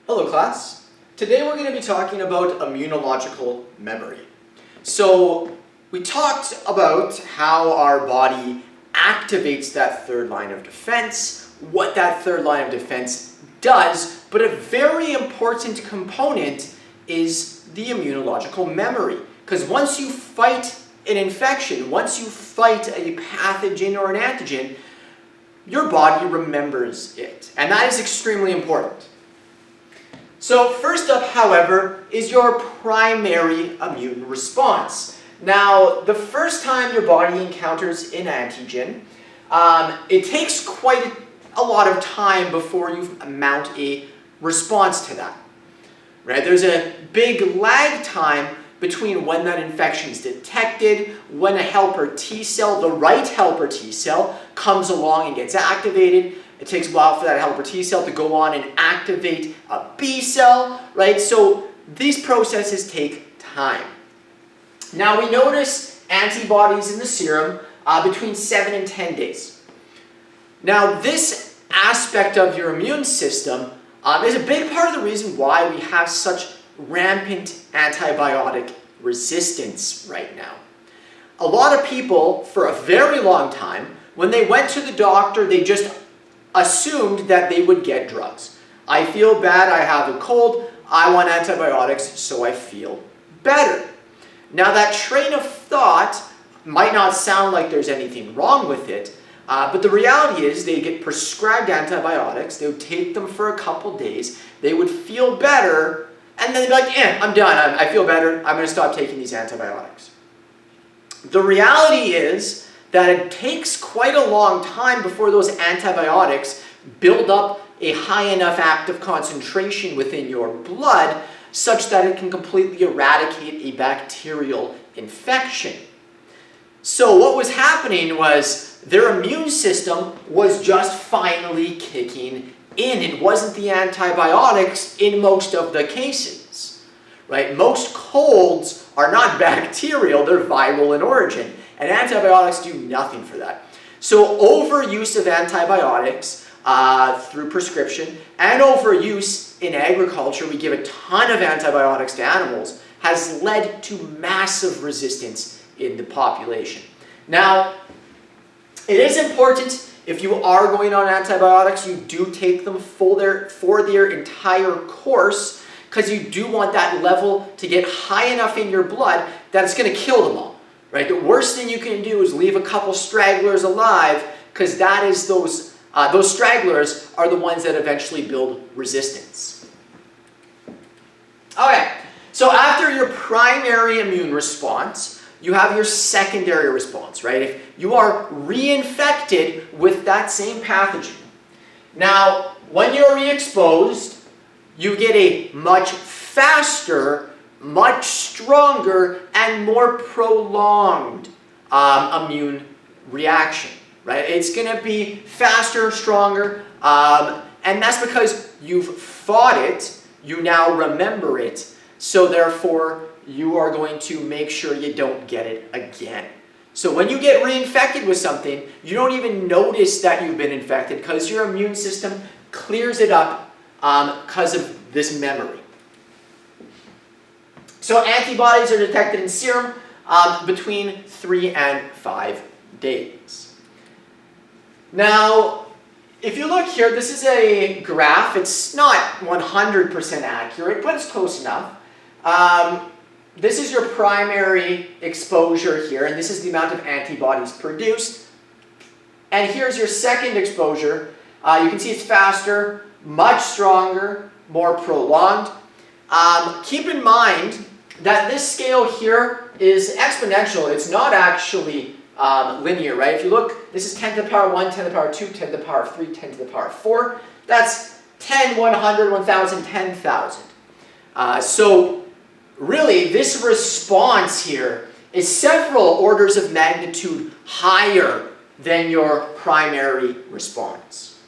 Hello class. Today we're going to be talking about immunological memory. So we talked about how our body activates that third line of defense, what that third line of defense does, but a very important component is the immunological memory. Because once you fight an infection, once you fight a pathogen or an antigen, your body remembers it. And that is extremely important. So first up, however, is your primary immune response. Now, the first time your body encounters an antigen, it takes quite a lot of time before you mount a response to that. Right? There's a big lag time between when that infection is detected, when a helper T cell, the right helper T cell, comes along and gets activated. It takes a while for that helper T cell to go on and activate a B cell, right? So these processes take time. Now we notice antibodies in the serum between 7 and 10 days. Now this aspect of your immune system is a big part of the reason why we have such rampant antibiotic resistance right now. A lot of people, for a very long time, when they went to the doctor, they just assumed that they would get drugs. I feel bad, I have a cold, I want antibiotics so I feel better. Now that train of thought might not sound like there's anything wrong with it, but the reality is they get prescribed antibiotics, they would take them for a couple days, they would feel better, and then they'd be like, I'm done, I feel better, I'm going to stop taking these antibiotics. The reality is that it takes quite a long time before those antibiotics build up a high enough active concentration within your blood such that it can completely eradicate a bacterial infection. So what was happening was their immune system was just finally kicking in. It wasn't the antibiotics in most of the cases, right? Most colds are not bacterial, they're viral in origin. And antibiotics do nothing for that. So overuse of antibiotics through prescription and overuse in agriculture, we give a ton of antibiotics to animals, has led to massive resistance in the population. Now, it is important if you are going on antibiotics, you do take them for their entire course because you do want that level to get high enough in your blood that it's going to kill them all. Right? The worst thing you can do is leave a couple stragglers alive because that is those stragglers are the ones that eventually build resistance. Okay, so after your primary immune response, you have your secondary response, right? If you are reinfected with that same pathogen. Now, when you're re-exposed, you get a much faster, much stronger, and more prolonged immune reaction, right? It's going to be faster, stronger, and that's because you've fought it, you now remember it, so therefore you are going to make sure you don't get it again. So when you get reinfected with something, you don't even notice that you've been infected because your immune system clears it up because of this memory. So antibodies are detected in serum between 3 and 5 days. Now, if you look here, this is a graph. It's not 100% accurate, but it's close enough. This is your primary exposure here, and this is the amount of antibodies produced. And here's your second exposure. You can see it's faster, much stronger, more prolonged. Keep in mind that this scale here is exponential. It's not actually linear, right? If you look, this is 10 to the power 1, 10 to the power 2, 10 to the power 3, 10 to the power 4. That's 10, 100, 1,000, 10,000. So really, this response here is several orders of magnitude higher than your primary response.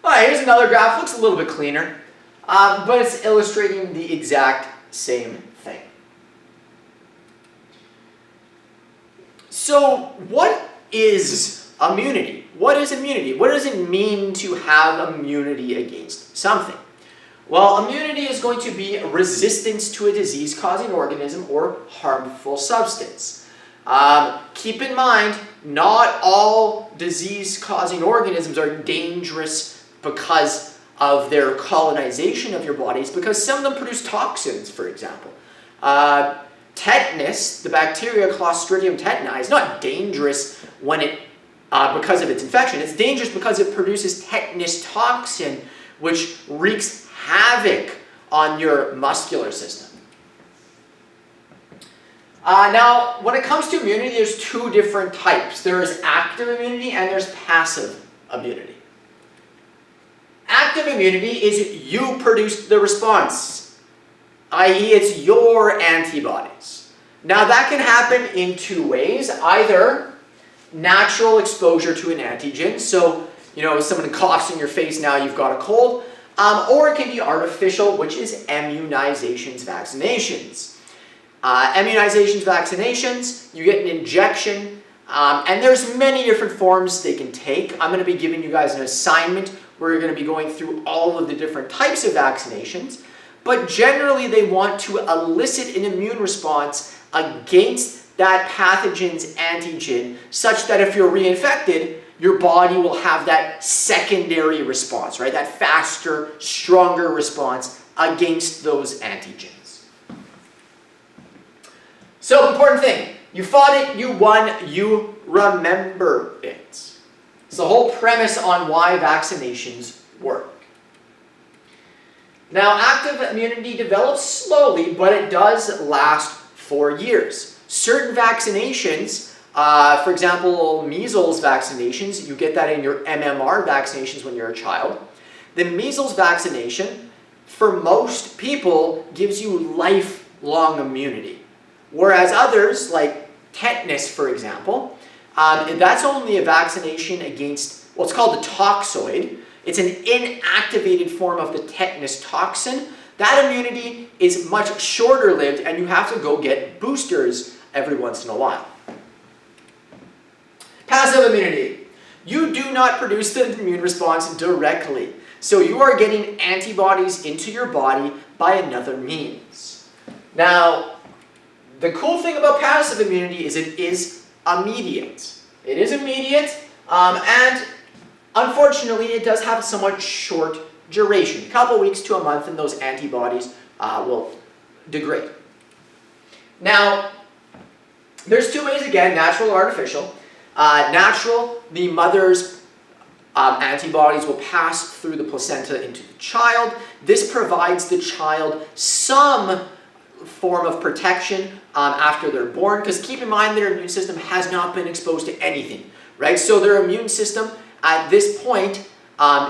All right, here's another graph. Looks a little bit cleaner, but it's illustrating the exact same thing. So what is immunity? what is immunity? What does it mean to have immunity against something? Well, immunity is going to be resistance to a disease-causing organism or harmful substance. Keep in mind, not all disease-causing organisms are dangerous because of their colonization of your bodies, because some of them produce toxins, for example. Tetanus, the bacteria Clostridium tetani, is not dangerous when because of its infection. It's dangerous because it produces tetanus toxin, which wreaks havoc on your muscular system. Now, when it comes to immunity, there's two different types. There is active immunity and there's passive immunity. Active immunity is you produce the response, i.e. it's your antibodies. Now, that can happen in two ways. Either natural exposure to an antigen, so, if someone coughs in your face, now you've got a cold, or it can be artificial, which is immunizations, vaccinations. Immunizations, vaccinations, you get an injection, and there's many different forms they can take. I'm going to be giving you guys an assignment where you're going to be going through all of the different types of vaccinations, but generally they want to elicit an immune response against that pathogen's antigen, such that if you're reinfected, your body will have that secondary response, right? That faster, stronger response against those antigens. So, important thing, you fought it, you won, you remember it. It's the whole premise on why vaccinations work. Now, active immunity develops slowly, but it does last for years. Certain vaccinations, for example, measles vaccinations, you get that in your MMR vaccinations when you're a child. The measles vaccination, for most people, gives you lifelong immunity. Whereas others, like tetanus, for example, that's only a vaccination against what's called the toxoid. It's an inactivated form of the tetanus toxin. That immunity is much shorter lived, and you have to go get boosters every once in a while. Passive immunity. You do not produce the immune response directly. So you are getting antibodies into your body by another means. Now, the cool thing about passive immunity is it is immediate. It is immediate, and unfortunately, it does have a somewhat short duration. A couple weeks to a month, and those antibodies will degrade. Now, there's two ways again, natural or artificial. Natural, the mother's antibodies will pass through the placenta into the child. This provides the child some form of protection after they're born, because keep in mind their immune system has not been exposed to anything, right? So their immune system at this point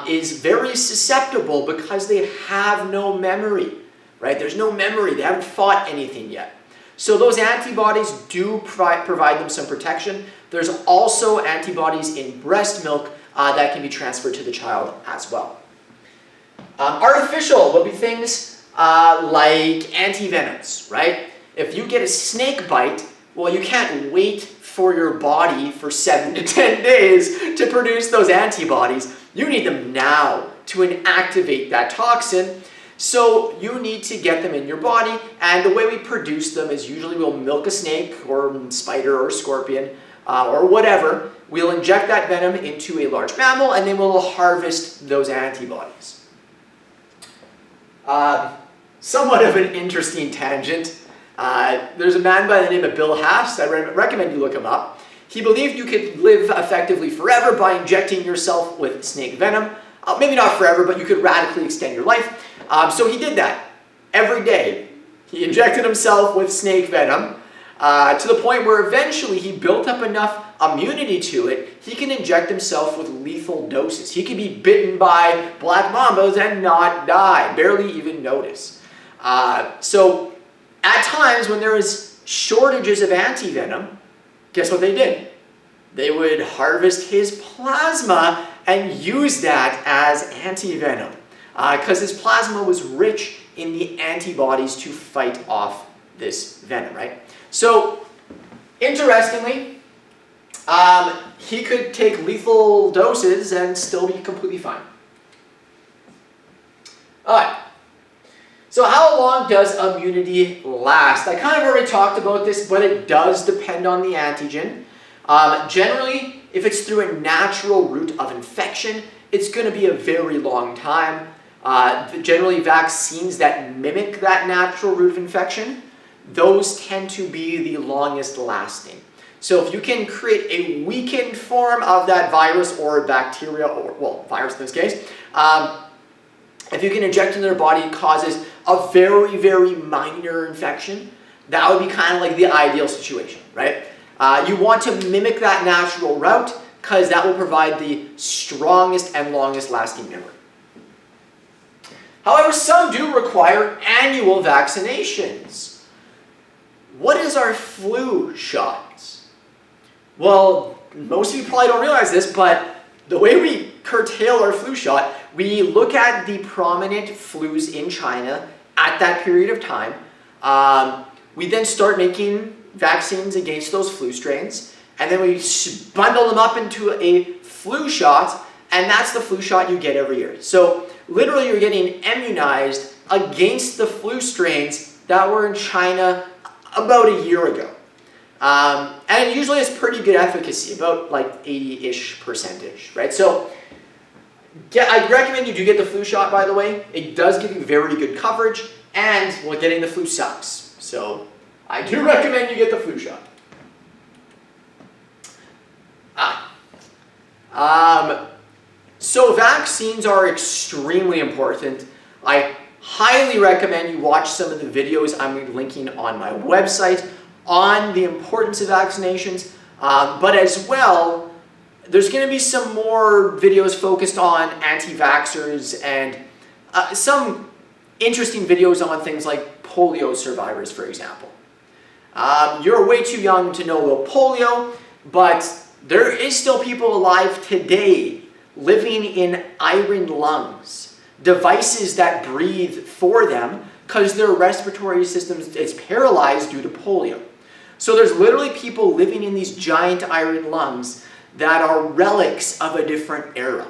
is very susceptible because they have no memory, right? There's no memory. They haven't fought anything yet. So those antibodies do provide them some protection. There's also antibodies in breast milk that can be transferred to the child as well. Artificial will be things like antivenoms, right? If you get a snake bite, well, you can't wait for your body for 7 to 10 days to produce those antibodies. You need them now to inactivate that toxin. So you need to get them in your body, and the way we produce them is usually we'll milk a snake or spider or scorpion or whatever. We'll inject that venom into a large mammal, and then we'll harvest those antibodies. Somewhat of an interesting tangent. There's a man by the name of Bill Haas. I recommend you look him up. He believed you could live effectively forever by injecting yourself with snake venom. Maybe not forever, but you could radically extend your life. So he did that every day. He injected himself with snake venom to the point where eventually he built up enough immunity to it, he can inject himself with lethal doses. He can be bitten by black mambas and not die, barely even notice. So at times when there was shortages of antivenom, guess what they did? They would harvest his plasma and use that as antivenom because his plasma was rich in the antibodies to fight off this venom, right? So, interestingly, He could take lethal doses and still be completely fine. Alright, so how long does immunity last? I kind of already talked about this, but it does depend on the antigen. Generally, if it's through a natural route of infection, it's going to be a very long time. Generally, vaccines that mimic that natural route of infection, those tend to be the longest lasting. So if you can create a weakened form of that virus or bacteria, or well, virus in this case, if you can inject into their body, it causes a very, very minor infection. That would be kind of like the ideal situation, right? You want to mimic that natural route because that will provide the strongest and longest lasting memory. However, some do require annual vaccinations. What is our flu shot? Well, most of you probably don't realize this, but the way we curtail our flu shot, we look at the prominent flus in China at that period of time. We then start making vaccines against those flu strains, and then we bundle them up into a flu shot, and that's the flu shot you get every year. So literally you're getting immunized against the flu strains that were in China about a year ago. And it usually has pretty good efficacy, about like 80-ish%, right? So I recommend you do get the flu shot, by the way. It does give you very good coverage, and well, getting the flu sucks. So I do recommend you get the flu shot. So vaccines are extremely important. I highly recommend you watch some of the videos I'm linking on my website on the importance of vaccinations, but as well, there's going to be some more videos focused on anti-vaxxers and some interesting videos on things like polio survivors, for example. You're way too young to know about polio, but there is still people alive today living in iron lungs, devices that breathe for them because their respiratory system is paralyzed due to polio. So there's literally people living in these giant iron lungs that are relics of a different era.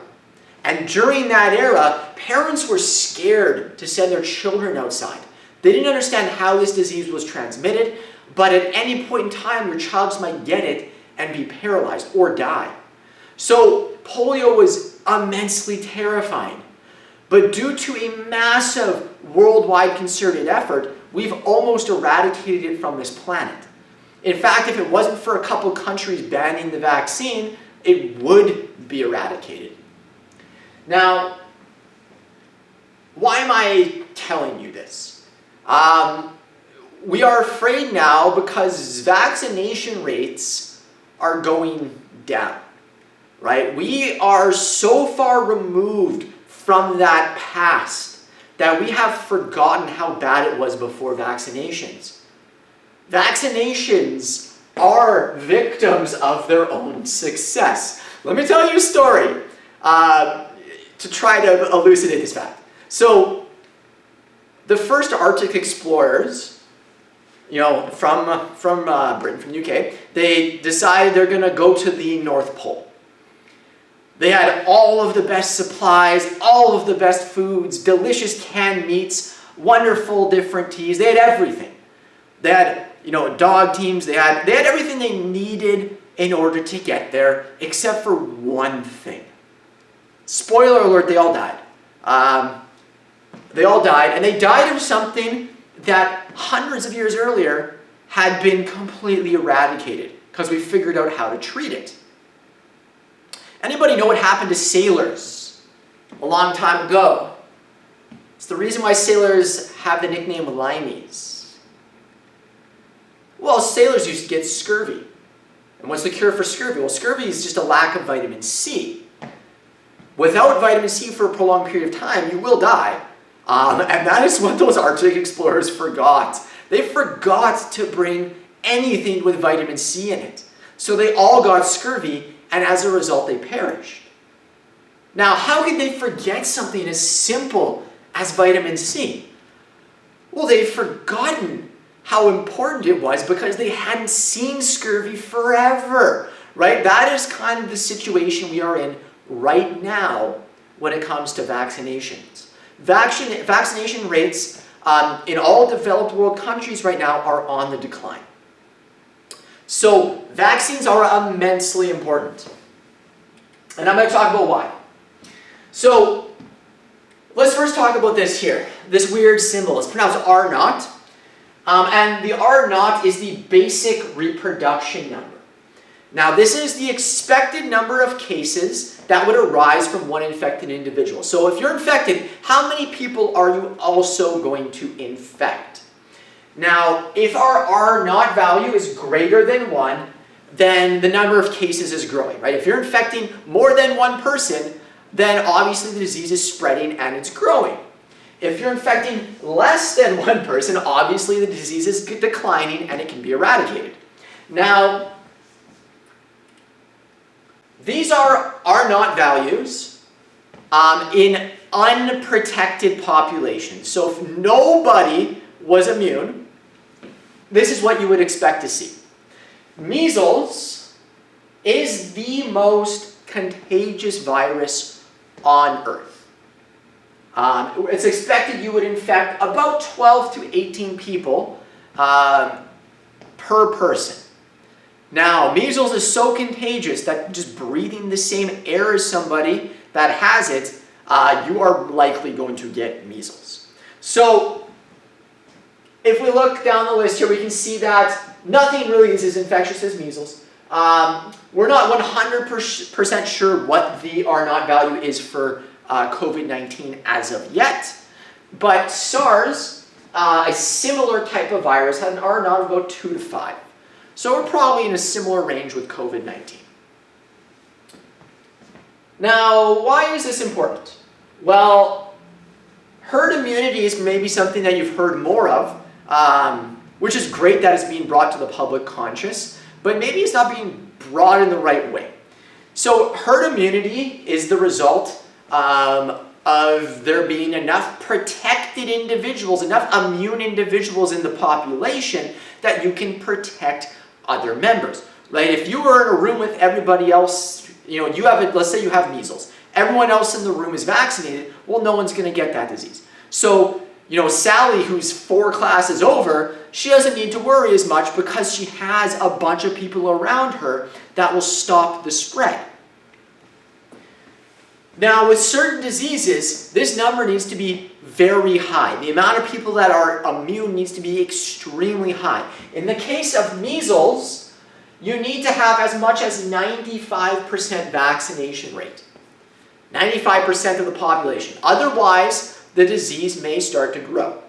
And during that era, parents were scared to send their children outside. They didn't understand how this disease was transmitted, but at any point in time, your child might get it and be paralyzed or die. So polio was immensely terrifying. But due to a massive worldwide concerted effort, we've almost eradicated it from this planet. In fact, if it wasn't for a couple countries banning the vaccine, it would be eradicated. Now, why am I telling you this? We are afraid now because vaccination rates are going down, right? We are so far removed from that past that we have forgotten how bad it was before vaccinations. Vaccinations are victims of their own success. Let me tell you a story to try to elucidate this fact. So, the first Arctic explorers, from Britain, from the UK, they decided they're going to go to the North Pole. They had all of the best supplies, all of the best foods, delicious canned meats, wonderful different teas. They had everything. They had dog teams, they had everything they needed in order to get there, except for one thing. Spoiler alert, they all died. They all died, and they died of something that hundreds of years earlier had been completely eradicated, because we figured out how to treat it. Anybody know what happened to sailors a long time ago? It's the reason why sailors have the nickname limeys. Well, sailors used to get scurvy. And what's the cure for scurvy? Well, scurvy is just a lack of vitamin C. Without vitamin C for a prolonged period of time, you will die. And that is what those Arctic explorers forgot. They forgot to bring anything with vitamin C in it. So they all got scurvy, and as a result, they perished. Now, how could they forget something as simple as vitamin C? Well, they've forgotten how important it was because they hadn't seen scurvy forever, right? That is kind of the situation we are in right now when it comes to vaccinations. Vaccination rates in all developed world countries right now are on the decline. So vaccines are immensely important. And I'm going to talk about why. So let's first talk about this here. This weird symbol. It's pronounced R naught. And the R naught is the basic reproduction number. Now this is the expected number of cases that would arise from one infected individual. So if you're infected, how many people are you also going to infect? Now, if our R naught value is greater than 1, then the number of cases is growing, right? If you're infecting more than one person, then obviously the disease is spreading and it's growing. If you're infecting less than one person, obviously the disease is declining and it can be eradicated. Now, these are R naught values in unprotected populations. So if nobody was immune, this is what you would expect to see. Measles is the most contagious virus on Earth. It's expected you would infect about 12 to 18 people per person. Now, measles is so contagious that just breathing the same air as somebody that has it, you are likely going to get measles. So, if we look down the list here, we can see that nothing really is as infectious as measles. We're not 100% sure what the R naught value is for COVID-19 as of yet, but SARS, a similar type of virus, had an R naught of about 2 to 5. So we're probably in a similar range with COVID-19. Now, why is this important? Well, herd immunity is maybe something that you've heard more of, which is great that it's being brought to the public conscious, but maybe it's not being brought in the right way. So herd immunity is the result of there being enough protected individuals, enough immune individuals in the population that you can protect other members, right? If you were in a room with everybody else, you have it, let's say you have measles. Everyone else in the room is vaccinated, well, no one's going to get that disease. So, Sally, who's 4 classes over, she doesn't need to worry as much because she has a bunch of people around her that will stop the spread. Now, with certain diseases, this number needs to be very high. The amount of people that are immune needs to be extremely high. In the case of measles, you need to have as much as 95% vaccination rate. 95% of the population. Otherwise, the disease may start to grow,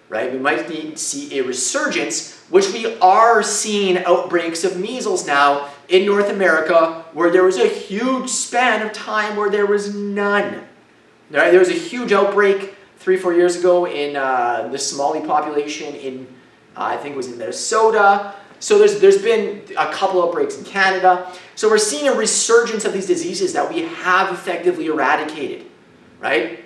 right? We might need to see a resurgence, which we are seeing outbreaks of measles now in North America, where there was a huge span of time where there was none. Right? There was a huge outbreak 3-4 years ago in the Somali population in, I think it was in Minnesota. So there's been a couple outbreaks in Canada. So we're seeing a resurgence of these diseases that we have effectively eradicated, right?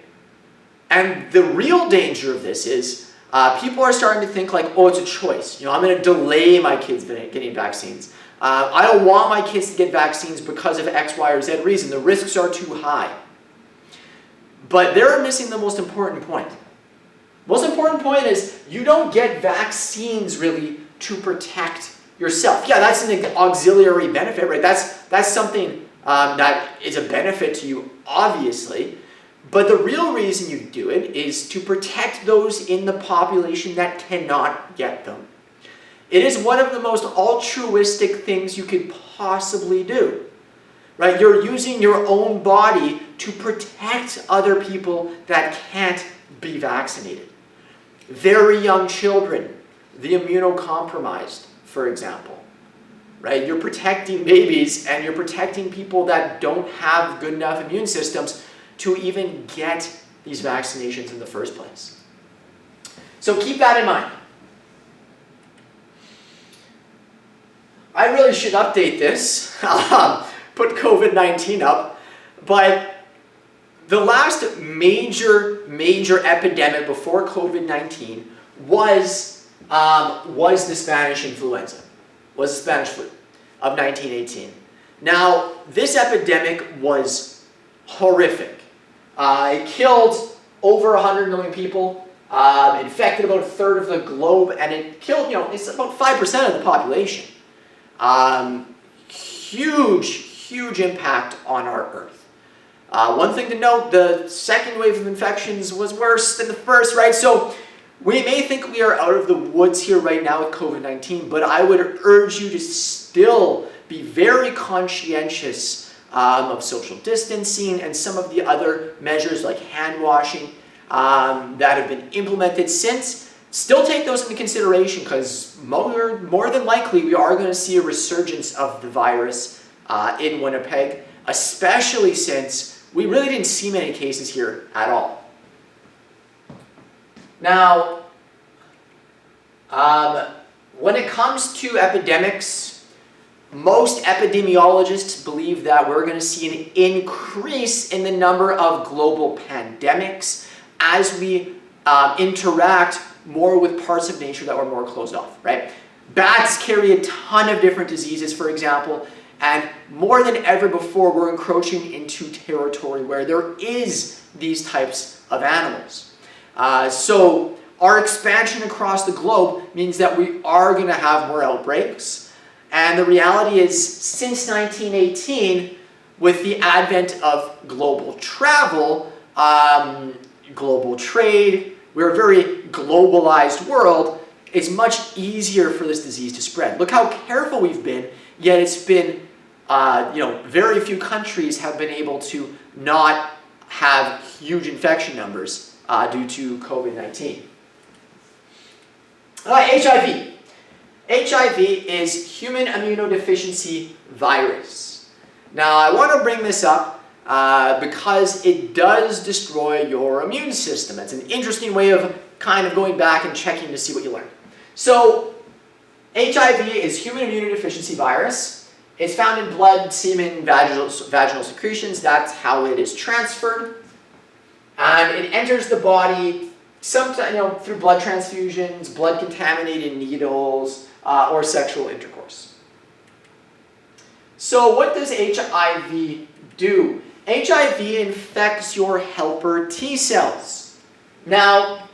And the real danger of this is people are starting to think like, oh, it's a choice. I'm going to delay my kids getting vaccines. I don't want my kids to get vaccines because of X, Y, or Z reason. The risks are too high. But they're missing the most important point. Most important point is you don't get vaccines really to protect yourself. Yeah, that's an auxiliary benefit, right? That's something that is a benefit to you, obviously. But the real reason you do it is to protect those in the population that cannot get them. It is one of the most altruistic things you could possibly do, right? You're using your own body to protect other people that can't be vaccinated. Very young children, the immunocompromised, for example, right? You're protecting babies and you're protecting people that don't have good enough immune systems to even get these vaccinations in the first place. So keep that in mind. I really should update this, put COVID-19 up, but the last major epidemic before COVID-19 was the Spanish influenza, was the Spanish flu of 1918. Now, this epidemic was horrific. It killed over 100 million people, infected about a third of the globe, and it killed, it's about 5% of the population. Huge impact on our Earth. One thing to note, the second wave of infections was worse than the first, right? So we may think we are out of the woods here right now with COVID-19, but I would urge you to still be very conscientious of social distancing and some of the other measures like hand washing that have been implemented since. Still take those into consideration, because more than likely we are going to see a resurgence of the virus in Winnipeg, especially since we really didn't see many cases here at all. Now, when it comes to epidemics, most epidemiologists believe that we're going to see an increase in the number of global pandemics as we interact more with parts of nature that were more closed off, right? Bats carry a ton of different diseases, for example, and more than ever before, we're encroaching into territory where there is these types of animals. So our expansion across the globe means that we are going to have more outbreaks. And the reality is, since 1918, with the advent of global travel, global trade, we're a very globalized world, it's much easier for this disease to spread. Look how careful we've been, yet it's been, very few countries have been able to not have huge infection numbers due to COVID-19. HIV. HIV is human immunodeficiency virus. Now, I want to bring this up because it does destroy your immune system. It's an interesting way of kind of going back and checking to see what you learned. So, HIV is human immunodeficiency virus. It's found in blood, semen, vaginal secretions. That's how it is transferred. And it enters the body sometimes, through blood transfusions, blood-contaminated needles, or sexual intercourse. So what does HIV do? HIV infects your helper T cells. Now,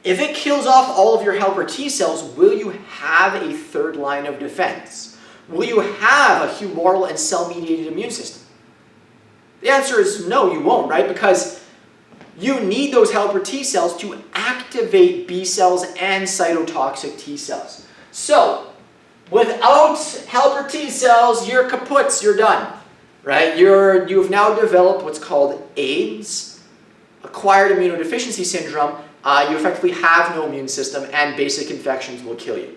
if it kills off all of your helper T cells, will you have a third line of defense? Will you have a humoral and cell-mediated immune system? The answer is no, you won't, right? Because you need those helper T cells to activate B cells and cytotoxic T cells. So, without helper T cells, you're kaput, you're done, right? You've now developed what's called AIDS, acquired immunodeficiency syndrome. You effectively have no immune system, and basic infections will kill you.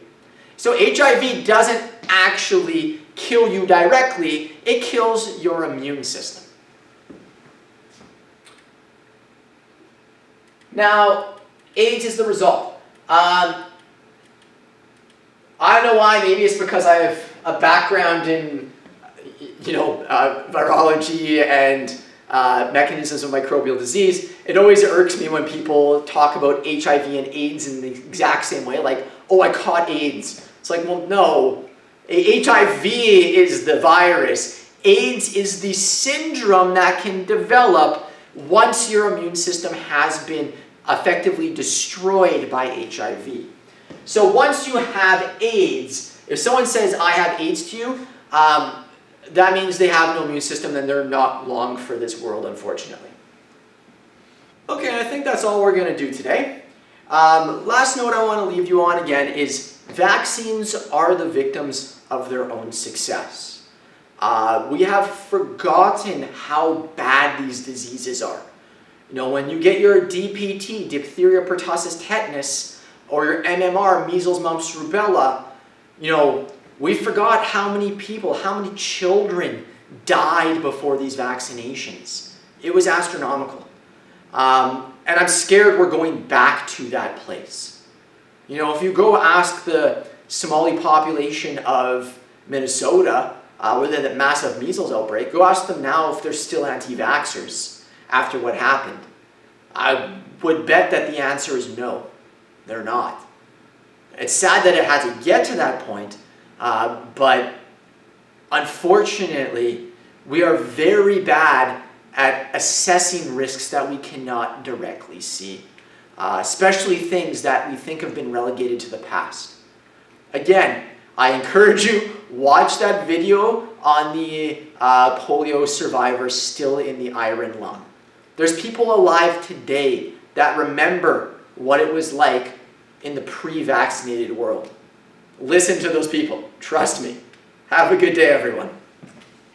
So HIV doesn't actually kill you directly, it kills your immune system. Now, AIDS is the result. I don't know why, maybe it's because I have a background in, virology and mechanisms of microbial disease. It always irks me when people talk about HIV and AIDS in the exact same way, like, oh, I caught AIDS. It's like, well, no. HIV is the virus. AIDS is the syndrome that can develop once your immune system has been effectively destroyed by HIV. So once you have AIDS, if someone says, I have AIDS to you, that means they have no immune system, and they're not long for this world, unfortunately. Okay, and I think that's all we're going to do today. Last note I want to leave you on again is vaccines are the victims of their own success. We have forgotten how bad these diseases are. When you get your DPT, diphtheria, pertussis, tetanus, or your MMR, measles, mumps, rubella, we forgot how many people, how many children died before these vaccinations. It was astronomical. And I'm scared we're going back to that place. If you go ask the Somali population of Minnesota, where they had that massive measles outbreak, go ask them now if they're still anti-vaxxers after what happened. I would bet that the answer is no, they're not. It's sad that it had to get to that point, but Unfortunately, we are very bad at assessing risks that we cannot directly see, especially things that we think have been relegated to the past. Again, I encourage you, watch that video on the polio survivors still in the iron lung. There's people alive today that remember what it was like in the pre-vaccinated world. Listen to those people. Trust me. Have a good day, everyone.